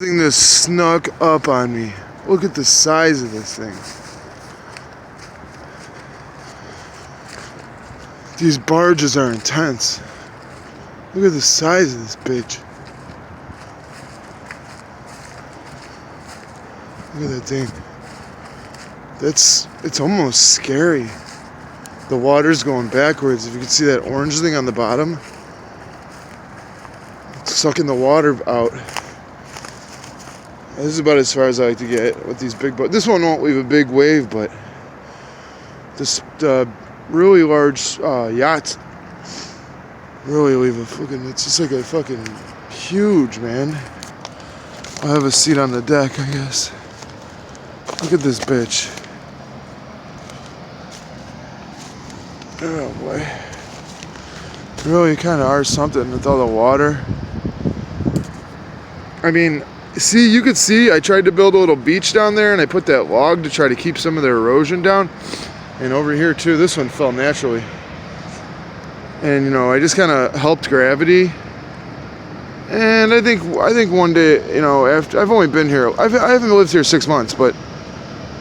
Thing that snuck up on me. Look at the size of this thing. These barges are intense. Look at the size of this bitch. Look at that thing. It's almost scary. The water's going backwards. If you can see that orange thing on the bottom, it's sucking the water out. This is about as far as I like to get with these big boats. This one won't leave a big wave, but this really large yachts really leave a fucking. It's just like a fucking huge, man. I'll have a seat on the deck, I guess. Look at this bitch. Oh boy. Really kind of are something with all the water. I mean, see, you could see I tried to build a little beach down there, and I put that log to try to keep some of the erosion down. And over here too, this one fell naturally. And you know, I just kind of helped gravity. And I think one day, you know, after I've only been here, I haven't lived here 6 months, but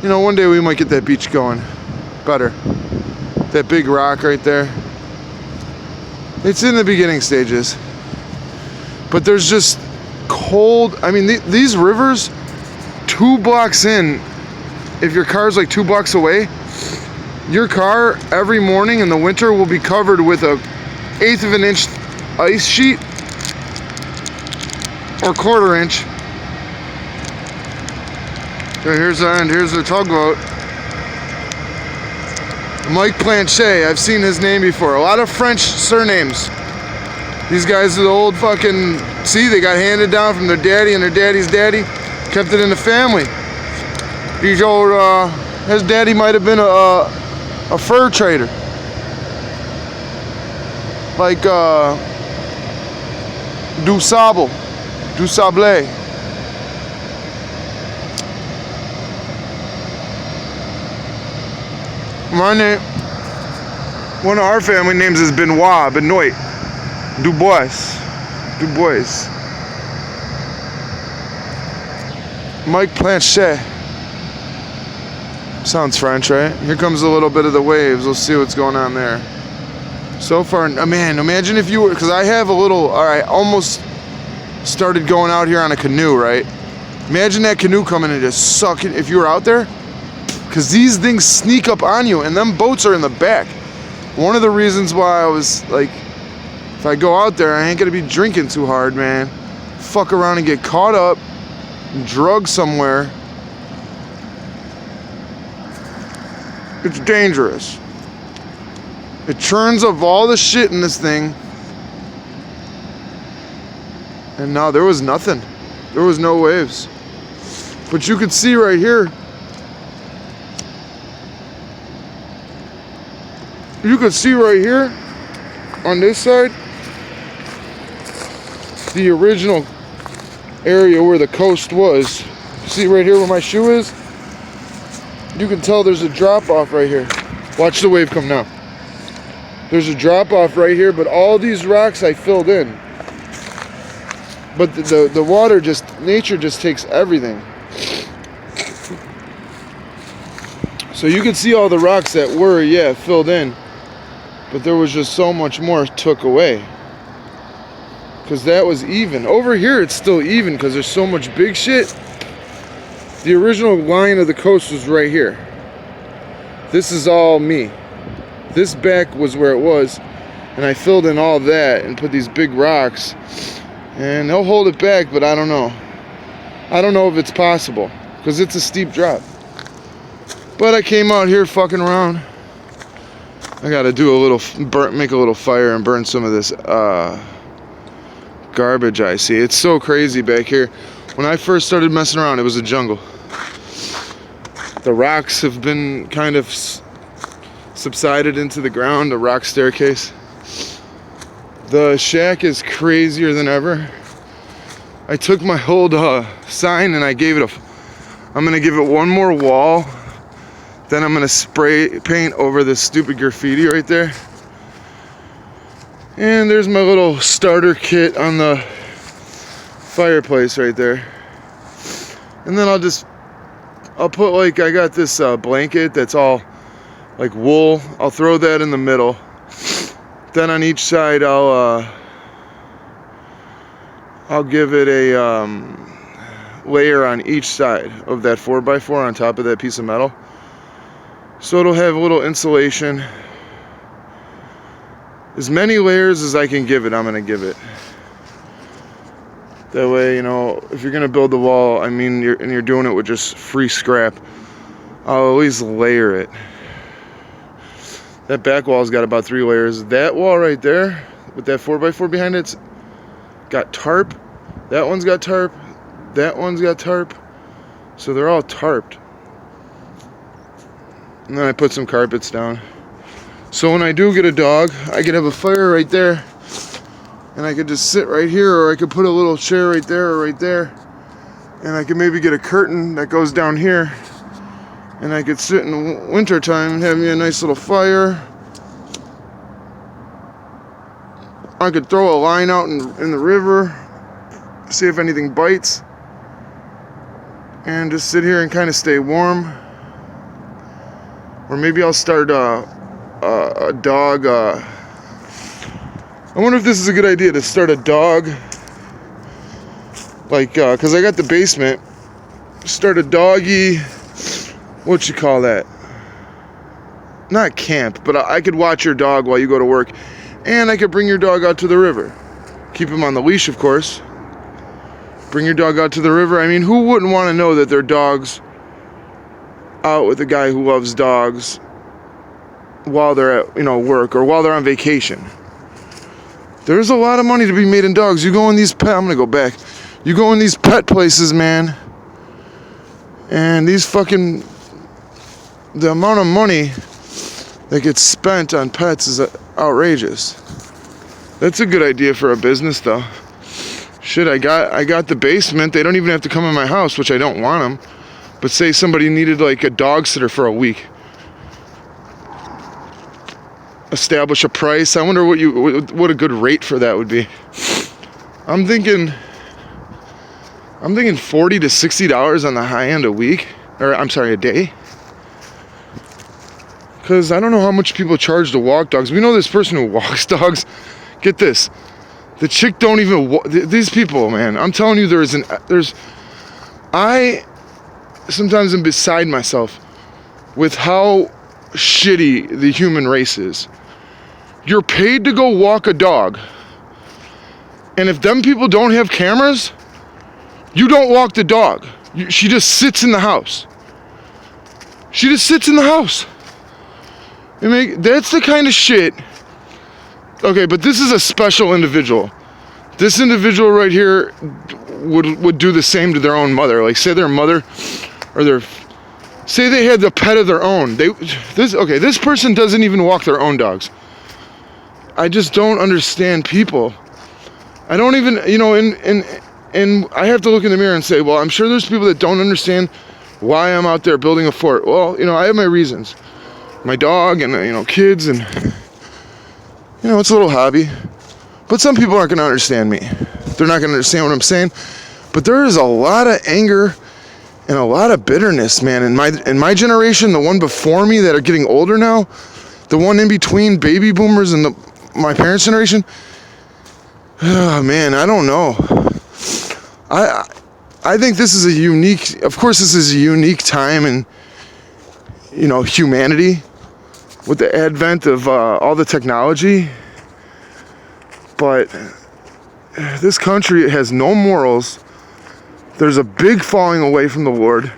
you know, one day we might get that beach going better. That big rock right there. It's in the beginning stages, but there's just cold. I mean, these rivers, 2 blocks in, if your car's like 2 blocks away, your car every morning in the winter will be covered with a 1/8 of an inch ice sheet or 1/4 inch. Okay, here's the end. Here's the tugboat. Mike Planchet, I've seen his name before. A lot of French surnames. These guys are the old fucking, see, they got handed down from their daddy and their daddy's daddy. Kept it in the family. These old, his daddy might have been a fur trader. Like, du sable, du sable. My name, one of our family names is Benoit. Dubois. Mike Planchet. Sounds French, right? Here comes a little bit of the waves. We'll see what's going on there. So far, man, imagine if you were, because I have a little, I almost started going out here on a canoe, right? Imagine that canoe coming and just sucking, if you were out there, because these things sneak up on you, and them boats are in the back. One of the reasons why I was like, if I go out there, I ain't gonna be drinking too hard, man. Fuck around and get caught up, drugged somewhere. It's dangerous. It churns up all the shit in this thing. And now there was nothing. There was no waves. But you could see right here. You could see right here on this side the original area where the coast was. See right here where my shoe is? You can tell there's a drop off right here. Watch the wave come now. There's a drop off right here, but all these rocks I filled in. But the water just, nature just takes everything. So you can see all the rocks that were, yeah, filled in. But there was just so much more took away. Because that was even. Over here it's still even because there's so much big shit. The original line of the coast was right here. This is all me. This back was where it was. And I filled in all that and put these big rocks. And they'll hold it back, but I don't know. I don't know if it's possible. Because it's a steep drop. But I came out here fucking around. I gotta do a little, make a little fire and burn some of this garbage I see. It's so crazy back here. When I first started messing around, it was a jungle. The rocks have been kind of subsided into the ground, a rock staircase. The shack is crazier than ever. I took my old sign and I gave it I'm gonna give it one more wall. Then I'm gonna spray paint over this stupid graffiti right there. And there's my little starter kit on the fireplace right there. And then I'll put like, I got this blanket that's all like wool. I'll throw that in the middle. Then on each side I'll give it a layer on each side of that 4x4 on top of that piece of metal. So it'll have a little insulation. As many layers as I can give it, I'm going to give it. That way, you know, if you're going to build the wall, I mean, you're doing it with just free scrap, I'll at least layer it. That back wall's got about 3 layers. That wall right there, with that 4x4 behind it, it's got tarp. That one's got tarp. That one's got tarp. So they're all tarped. And then I put some carpets down. So when I do get a dog, I could have a fire right there. And I could just sit right here, or I could put a little chair right there or right there. And I could maybe get a curtain that goes down here. And I could sit in the winter time and have me a nice little fire. I could throw a line out in the river, see if anything bites. And just sit here and kind of stay warm. Or maybe I'll start a dog. I wonder if this is a good idea to start a dog. Like, because I got the basement. Start a doggy. What you call that? Not camp, but I could watch your dog while you go to work. And I could bring your dog out to the river. Keep him on the leash, of course. Bring your dog out to the river. I mean, who wouldn't want to know that their dog's out with a guy who loves dogs while they're at, you know, work, or while they're on vacation? There's a lot of money to be made in dogs. You go in these pet, I'm gonna go back. You go in these pet places, man, and these fucking, the amount of money that gets spent on pets is outrageous. That's a good idea for a business, though. Shit, I got the basement. They don't even have to come in my house, which I don't want them. But say somebody needed like a dog sitter for a week. Establish a price. I wonder what a good rate for that would be. I'm thinking $40 to $60 on the high end a week, or I'm sorry, a day. Because I don't know how much people charge to walk dogs. We know this person who walks dogs. Get this. The chick don't even walk. These people, man. I'm telling you, I sometimes am beside myself with how shitty the human race is. You're paid to go walk a dog. And if them people don't have cameras, you don't walk the dog. She just sits in the house. She just sits in the house. That's the kind of shit. Okay, but this is a special individual. This individual right here would do the same to their own mother. Like, say their mother, or say they had the pet of their own. This person doesn't even walk their own dogs. I just don't understand people. I don't even, you know, and I have to look in the mirror and say, well, I'm sure there's people that don't understand why I'm out there building a fort. Well, you know, I have my reasons. My dog and, you know, kids, and, you know, it's a little hobby. But some people aren't going to understand me. They're not going to understand what I'm saying. But there is a lot of anger and a lot of bitterness, man. In my generation, the one before me that are getting older now, the one in between baby boomers and my parents' generation, oh, man, I don't know. I think this is a unique, of course this is a unique time in, you know, humanity with the advent of all the technology. But this country has no morals. There's a big falling away from the Lord.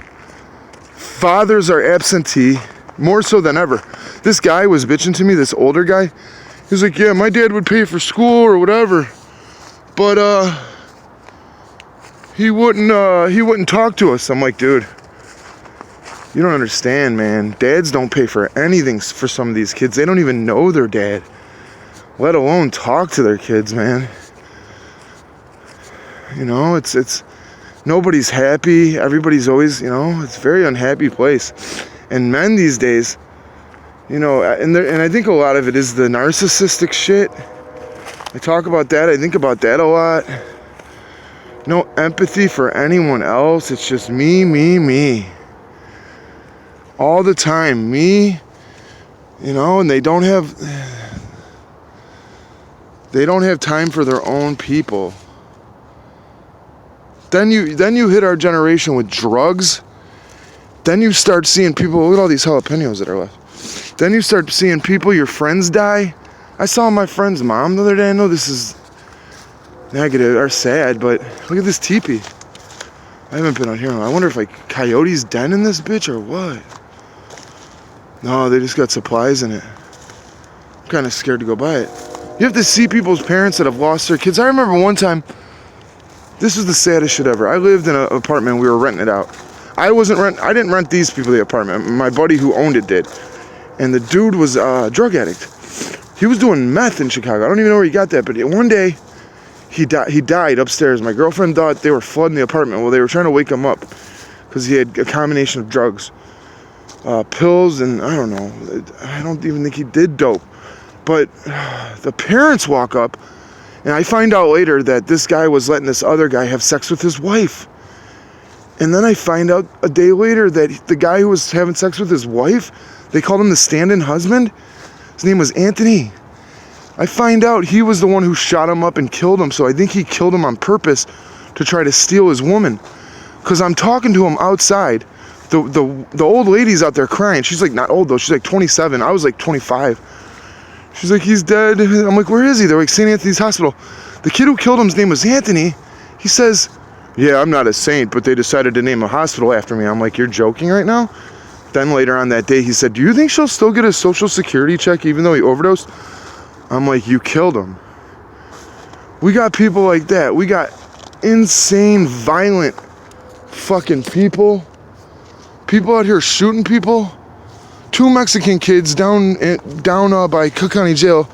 Fathers are absentee, more so than ever. This guy was bitching to me, this older guy. He was like, yeah, my dad would pay for school or whatever, but he wouldn't talk to us. I'm like, dude, you don't understand, man. Dads don't pay for anything for some of these kids. They don't even know their dad, let alone talk to their kids, man. You know, it's nobody's happy. Everybody's always, you know, it's a very unhappy place. And men these days, you know, and I think a lot of it is the narcissistic shit. I talk about that. I think about that a lot. No empathy for anyone else. It's just me, me, me. All the time, me. You know, and they don't have time for their own people. Then you hit our generation with drugs. Then you start seeing people, look at all these jalapenos that are left. Then you start seeing people, your friends die. I saw my friend's mom the other day. I know this is negative or sad, but look at this teepee. I haven't been out here. I wonder if like coyotes den in this bitch or what. No, they just got supplies in it. I'm kind of scared to go by it. You have to see people's parents that have lost their kids. I remember one time, this was the saddest shit ever. I lived in an apartment, we were renting it out. I didn't rent these people the apartment. My buddy who owned it did. And the dude was a drug addict. He was doing meth in Chicago. I don't even know where he got that, but one day he died upstairs. My girlfriend thought they were flooding the apartment. Well, they were trying to wake him up because he had a combination of drugs. Pills and I don't know. I don't even think he did dope. But the parents walk up and I find out later that this guy was letting this other guy have sex with his wife. And then I find out a day later that the guy who was having sex with his wife, they called him the stand-in husband. His name was Anthony. I find out he was the one who shot him up and killed him. So I think he killed him on purpose to try to steal his woman. Because I'm talking to him outside. The old lady's out there crying. She's like not old though. She's like 27. I was like 25. She's like, he's dead. I'm like, where is he? They're like, St. Anthony's Hospital. The kid who killed him's name was Anthony. He says, yeah, I'm not a saint, but they decided to name a hospital after me. I'm like, you're joking right now? Then later on that day, he said, do you think she'll still get a social security check even though he overdosed? I'm like, you killed him. We got people like that. We got insane, violent fucking people. People out here shooting people. 2 Mexican kids down by Cook County Jail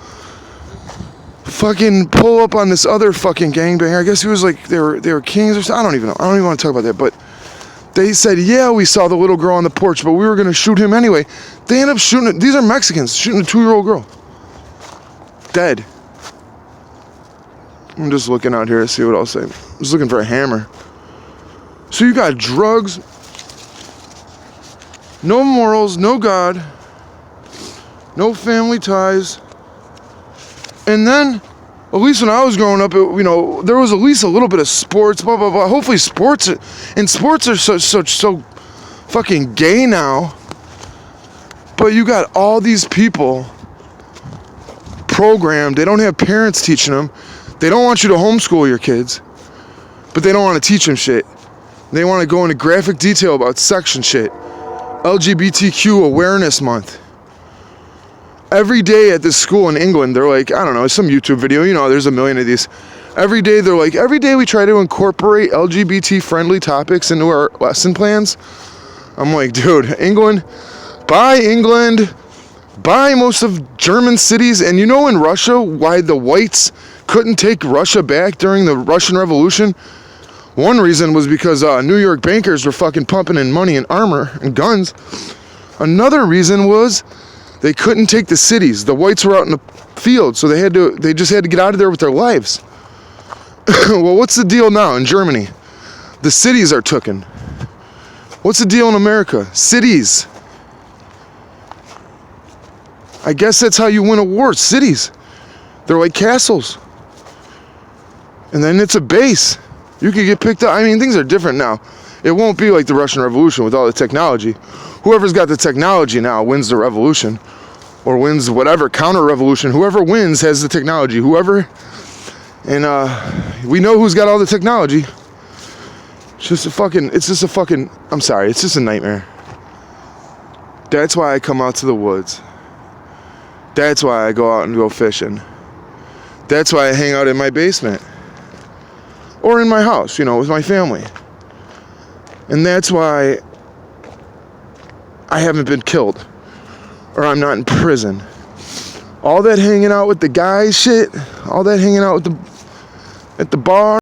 fucking pull up on this other fucking gangbanger. I guess he was like, they were kings or something. I don't even know. I don't even want to talk about that. But they said, yeah, we saw the little girl on the porch, but we were going to shoot him anyway. They end up shooting, these are Mexicans, shooting a 2-year-old girl. Dead. I'm just looking out here to see what I'll say. I'm just looking for a hammer. So you got drugs, no morals, no God, no family ties. And then, at least when I was growing up, there was at least a little bit of sports, blah, blah, blah. Hopefully sports are so fucking gay now. But you got all these people programmed. They don't have parents teaching them. They don't want you to homeschool your kids. But they don't want to teach them shit. They want to go into graphic detail about sex and shit. LGBTQ Awareness Month. Every day at this school in England, they're like, I don't know, some YouTube video, there's a million of these. Every day they're like, every day we try to incorporate LGBT friendly topics into our lesson plans. I'm like, dude, England, buy most of German cities. And in Russia, why the whites couldn't take Russia back during the Russian Revolution? One reason was because New York bankers were fucking pumping in money and armor and guns. Another reason was they couldn't take the cities. The whites were out in the field, so they just had to get out of there with their lives. Well, what's the deal now in Germany? The cities are tooken. What's the deal in America? Cities. I guess that's how you win a war. Cities. They're like castles. And then it's a base. You could get picked up. Things are different now. It won't be like the Russian Revolution with all the technology. Whoever's got the technology now wins the revolution. Or wins whatever counter-revolution. Whoever wins has the technology. And we know who's got all the technology. It's just a nightmare. That's why I come out to the woods. That's why I go out and go fishing. That's why I hang out in my basement. Or in my house, with my family. And that's why I haven't been killed. Or I'm not in prison. All that hanging out with the guys shit, all that hanging out at the bar,